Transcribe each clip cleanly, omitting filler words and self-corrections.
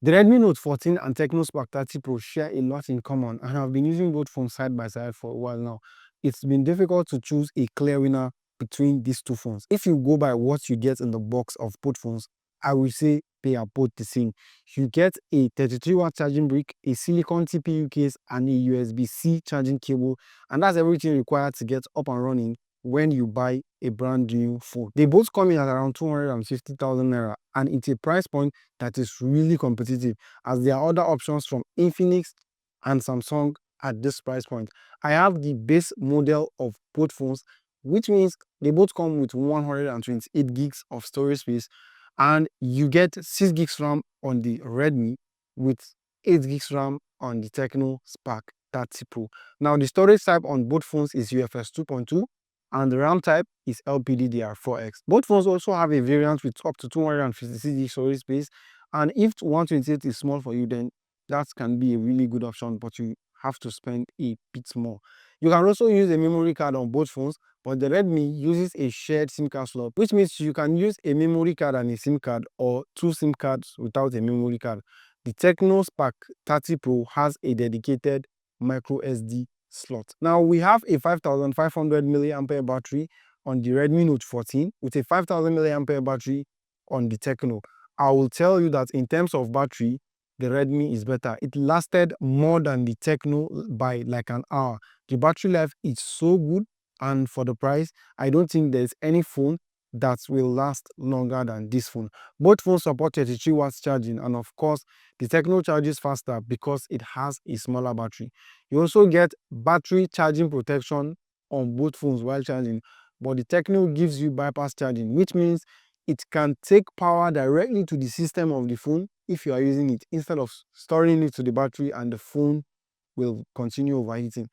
The Redmi Note 14 and Tecno Spark 30 Pro share a lot in common, and I've been using both phones side by side for a while now. It's been difficult to choose a clear winner between these two phones. If you go by what you get in the box of both phones, I will say they are both the same. You get a 33-watt charging brick, a silicon TPU case, and a USB-C charging cable, and that's everything required to get up and running when you buy a brand new phone. They both come in at around 250,000 naira, and it's a price point that is really competitive, as there are other options from Infinix and Samsung at this price point. I have the base model of both phones, which means they both come with 128 gigs of storage space, and you get 6 gigs RAM on the Redmi with 8 gigs RAM on the Tecno Spark 30 Pro. Now, the storage type on both phones is UFS 2.2, and the RAM type is LPDDR4X. Both phones also have a variant with up to 256 GB storage space, and if 128 is small for you, then that can be a really good option, but you have to spend a bit more. You can also use a memory card on both phones, but the Redmi uses a shared SIM card slot, which means you can use a memory card and a SIM card, or two SIM cards without a memory card. The Tecno Spark 30 Pro has a dedicated micro SD slot. Now we have a 5500 milliampere battery on the Redmi Note 14 with a 5000 milliampere battery on the Tecno. I will tell you that in terms of battery, the Redmi is better. It lasted more than the Tecno by like an hour. The battery life is so good, and for the price, I don't think there's any phone that will last longer than this phone. Both phones support 33 watts charging, and of course, the Tecno charges faster because it has a smaller battery. You also get battery charging protection on both phones while charging, but the Tecno gives you bypass charging, which means it can take power directly to the system of the phone if you are using it, instead of storing it to the battery and the phone will continue overheating.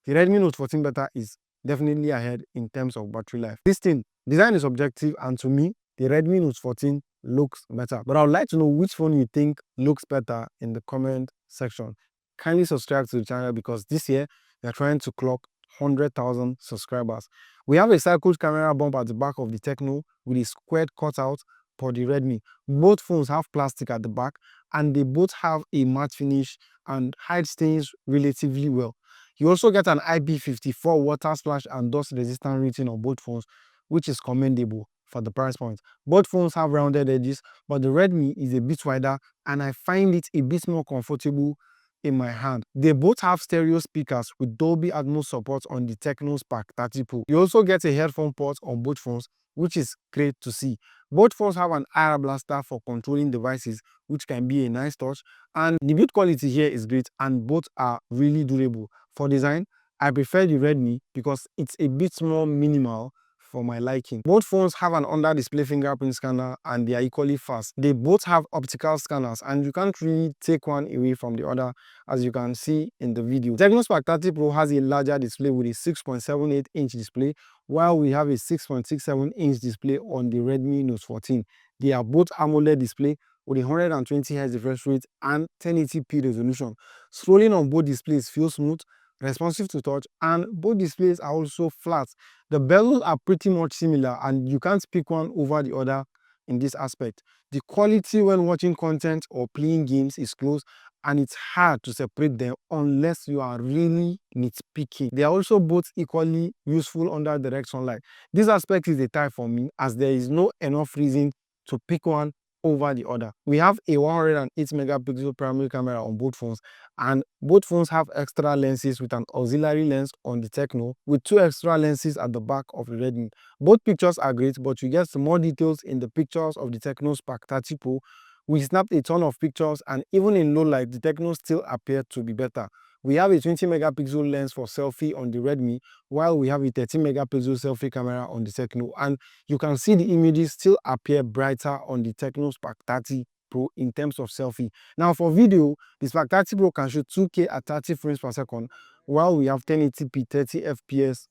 The Redmi Note 14 Beta is definitely ahead in terms of battery life. This thing, design is subjective, and to me, the Redmi Note 14 looks better. But I would like to know which phone you think looks better in the comment section. Kindly subscribe to the channel, because this year we are trying to clock 100,000 subscribers. We have a circled camera bump at the back of the Tecno with a squared cutout for the Redmi. Both phones have plastic at the back, and they both have a matte finish and hide stains relatively well. You also get an IP54 water splash and dust resistant rating on both phones, which is commendable for the price point. Both phones have rounded edges, but the Redmi is a bit wider, and I find it a bit more comfortable in my hand. They both have stereo speakers with Dolby Atmos support on the Tecno Spark 30 Pro. You also get a headphone port on both phones, which is great to see. Both phones have an IR blaster for controlling devices, which can be a nice touch, and the build quality here is great, and both are really durable. For design, I prefer the Redmi because it's a bit more minimal for my liking. Both phones have an under-display fingerprint scanner, and they are equally fast. They both have optical scanners, and you can't really take one away from the other, as you can see in the video. Tecno Spark 30 Pro has a larger display with a 6.78-inch display, while we have a 6.67-inch display on the Redmi Note 14. They are both AMOLED display with a 120Hz refresh rate and 1080p resolution. Scrolling on both displays feels smooth, responsive to touch, and both displays are also flat. The bezels are pretty much similar, and you can't pick one over the other in this aspect. The quality when watching content or playing games is close, and it's hard to separate them unless you are really nitpicking. They are also both equally useful under direct sunlight. This aspect is a tie for me, as there is no enough reason to pick one over the other. We have a 108 megapixel primary camera on both phones, and both phones have extra lenses with an auxiliary lens on the Tecno with 2 extra lenses at the back of the Redmi. Both pictures are great, but you get some more details in the pictures of the Tecno Spark 30 Pro. We snapped a ton of pictures, and even in low light, the Tecno still appeared to be better. We have a 20 megapixel lens for selfie on the Redmi, while we have a 13 megapixel selfie camera on the Tecno, and you can see the images still appear brighter on the Tecno Spark 30 Pro in terms of selfie. Now for video, the Spark 30 Pro can shoot 2K at 30 frames per second, while we have 1080p 30 FPS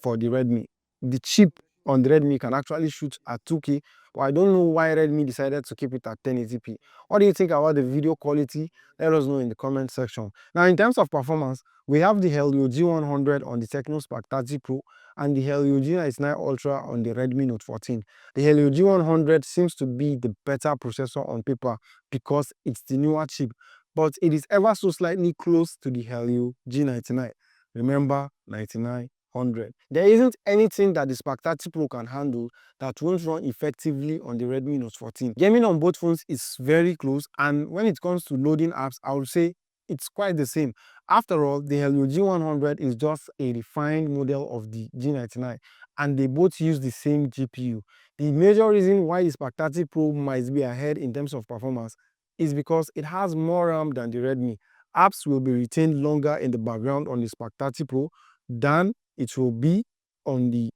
for the Redmi. The chip on the Redmi can actually shoot at 2K, but I don't know why Redmi decided to keep it at 1080p. What do you think about the video quality? Let us know in the comment section. Now, in terms of performance, we have the Helio G100 on the Tecno Spark 30 Pro and the Helio G99 Ultra on the Redmi Note 14. The Helio G100 seems to be the better processor on paper because it's the newer chip, but it is ever so slightly close to the Helio G99. Remember, 9900. There isn't anything that the Spark 30 Pro can handle that won't run effectively on the Redmi Note 14. Gaming on both phones is very close, and when it comes to loading apps, I would say it's quite the same. After all, the Helio G100 is just a refined model of the G99, and they both use the same GPU. The major reason why the Spark 30 Pro might be ahead in terms of performance is because it has more RAM than the Redmi. Apps will be retained longer in the background on the Spark 30 Pro than it will be on the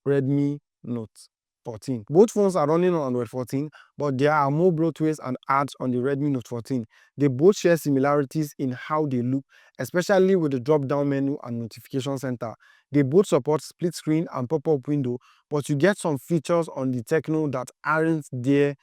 Redmi Note 14. Both phones are running on Android 14, but there are more bloatwares and ads on the Redmi Note 14. They both share similarities in how they look, especially with the drop-down menu and notification center. They both support split screen and pop-up window, but you get some features on the Tecno that aren't there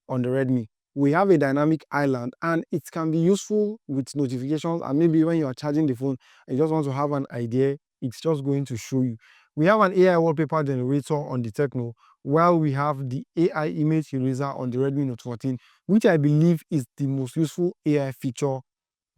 on the Redmi. We have a dynamic island, and it can be useful with notifications, and maybe when you are charging the phone and you just want to have an idea, it's just going to show you. We have an AI wallpaper generator on the Tecno, while we have the AI image eraser on the Redmi Note 14, which I believe is the most useful AI feature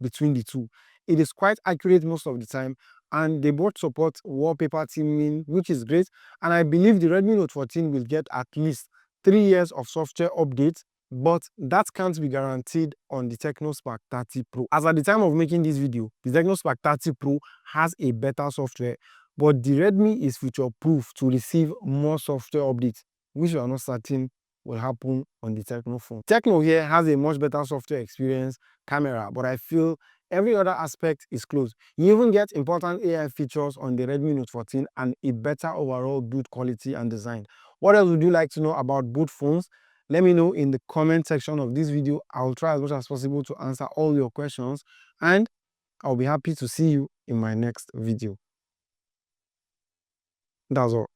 between the two. It is quite accurate most of the time, and they both support wallpaper theming, which is great. And I believe the Redmi Note 14 will get at least 3 years of software updates, but that can't be guaranteed on the Tecno Spark 30 Pro. As at the time of making this video, the Tecno Spark 30 Pro has a better software, but the Redmi is future-proof to receive more software updates, which we are not certain will happen on the Tecno phone. Tecno here has a much better software experience, camera, but I feel every other aspect is close. You even get important AI features on the Redmi Note 14 and a better overall build quality and design. What else would you like to know about both phones? Let me know in the comment section of this video. I'll try as much as possible to answer all your questions, and I'll be happy to see you in my next video. That's all.